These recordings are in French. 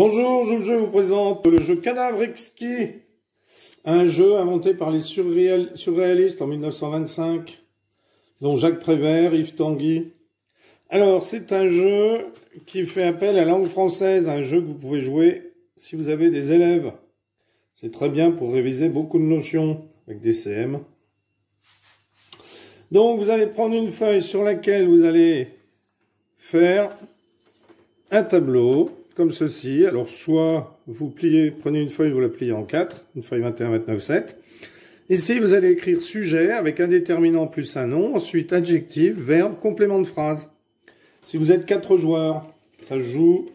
Bonjour, je vous présente le jeu Cadavre Exquis, un jeu inventé par les surréalistes en 1925, dont Jacques Prévert, Yves Tanguy. Alors, c'est un jeu qui fait appel à la langue française, un jeu que vous pouvez jouer si vous avez des élèves. C'est très bien pour réviser beaucoup de notions avec des CM. Donc, vous allez prendre une feuille sur laquelle vous allez faire un tableau, comme ceci. Alors, soit vous pliez, prenez une feuille, vous la pliez en 4, une feuille 21, 29, 7. Ici, vous allez écrire sujet avec un déterminant plus un nom, ensuite adjectif, verbe, complément de phrase. Si vous êtes 4 joueurs, ça se joue.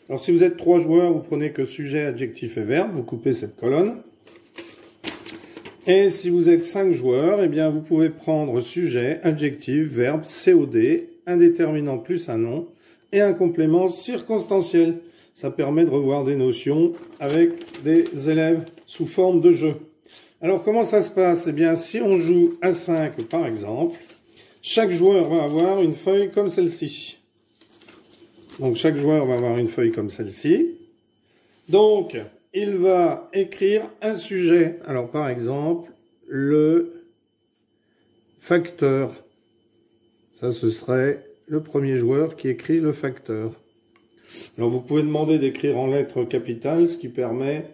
Alors, si vous êtes 3 joueurs, vous prenez que sujet, adjectif et verbe, vous coupez cette colonne. Et si vous êtes 5 joueurs, eh bien, vous pouvez prendre sujet, adjectif, verbe, COD, un déterminant plus un nom, et un complément circonstanciel. Ça permet de revoir des notions avec des élèves sous forme de jeu. Alors, comment ça se passe? Eh bien, si on joue à 5, par exemple, chaque joueur va avoir une feuille comme celle-ci. Donc, chaque joueur va avoir une feuille comme celle-ci. Donc, il va écrire un sujet. Alors, par exemple, le facteur. Ça, ce serait le premier joueur qui écrit le facteur. Alors, vous pouvez demander d'écrire en lettres capitales, ce qui permet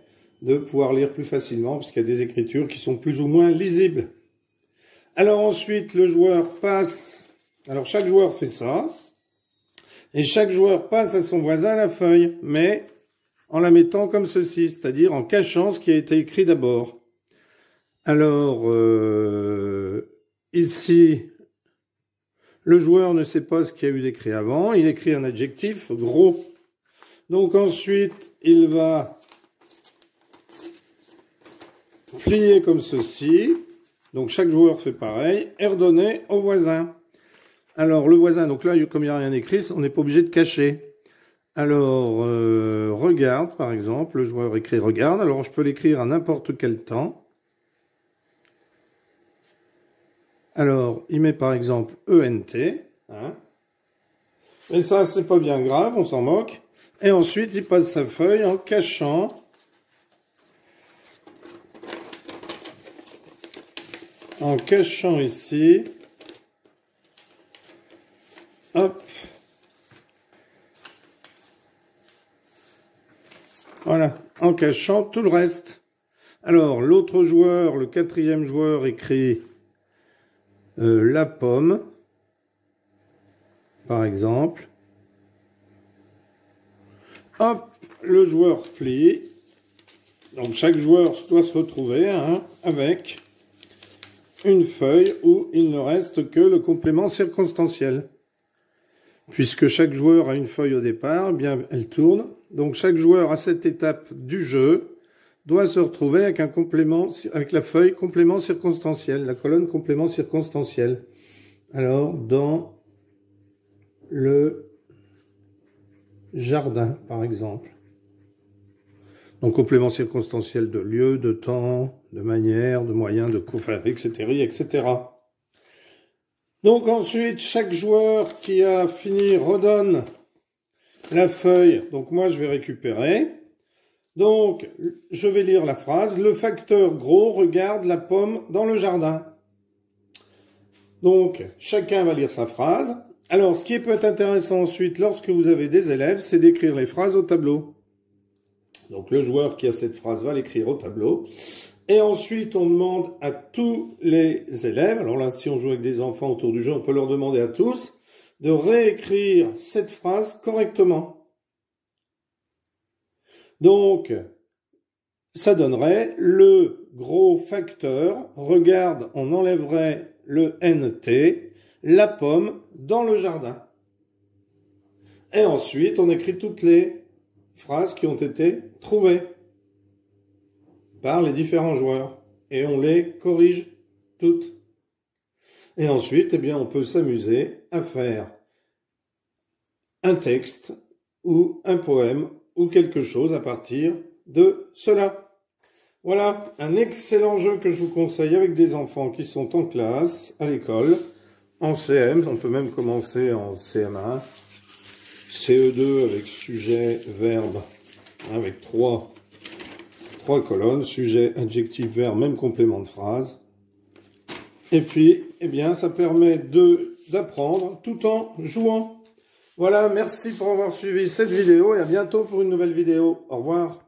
de pouvoir lire plus facilement, parce qu'il y a des écritures qui sont plus ou moins lisibles. Alors ensuite, le joueur passe. Alors, chaque joueur fait ça. Et chaque joueur passe à son voisin la feuille, mais en la mettant comme ceci, c'est-à-dire en cachant ce qui a été écrit d'abord. Alors, ici, le joueur ne sait pas ce qu'il y a eu d'écrit avant. Il écrit un adjectif gros. Donc ensuite, il va plier comme ceci. Donc chaque joueur fait pareil. Et redonner au voisin. Alors le voisin, donc là, comme il n'y a rien écrit, on n'est pas obligé de cacher. Alors, regarde, par exemple. Le joueur écrit regarde. Alors je peux l'écrire à n'importe quel temps. Alors, il met par exemple ENT. Hein. Mais ça, c'est pas bien grave, on s'en moque. Et ensuite, il passe sa feuille en cachant. En cachant ici. Hop. Voilà. En cachant tout le reste. Alors, l'autre joueur, le 4e joueur, écrit la pomme, par exemple. Hop, le joueur plie. Donc chaque joueur doit se retrouver avec une feuille où il ne reste que le complément circonstanciel. Puisque chaque joueur a une feuille au départ, eh bien elle tourne. Donc chaque joueur à cette étape du jeu doit se retrouver avec un complément, avec la feuille complément circonstanciel, la colonne complément circonstanciel. Alors, dans le jardin, par exemple. Donc, complément circonstanciel de lieu, de temps, de manière, de moyen, de couvert, etc., etc. Donc, ensuite, chaque joueur qui a fini redonne la feuille. Donc, moi, je vais récupérer. Donc, je vais lire la phrase. Le facteur gros regarde la pomme dans le jardin. Donc, chacun va lire sa phrase. Alors, ce qui peut être intéressant ensuite, lorsque vous avez des élèves, c'est d'écrire les phrases au tableau. Donc, le joueur qui a cette phrase va l'écrire au tableau. Et ensuite, on demande à tous les élèves, alors là, si on joue avec des enfants autour du jeu, on peut leur demander à tous de réécrire cette phrase correctement. Donc, ça donnerait le gros facteur, regarde, on enlèverait le NT, la pomme dans le jardin. Et ensuite, on écrit toutes les phrases qui ont été trouvées par les différents joueurs. Et on les corrige toutes. Et ensuite, eh bien, on peut s'amuser à faire un texte ou un poème ou quelque chose à partir de cela. Voilà, un excellent jeu que je vous conseille avec des enfants qui sont en classe, à l'école, en CM, on peut même commencer en CM1, CE2 avec sujet, verbe avec trois colonnes, sujet, adjectif, verbe, même complément de phrase. Et puis, eh bien, ça permet d'apprendre tout en jouant. Voilà, merci pour avoir suivi cette vidéo et à bientôt pour une nouvelle vidéo. Au revoir.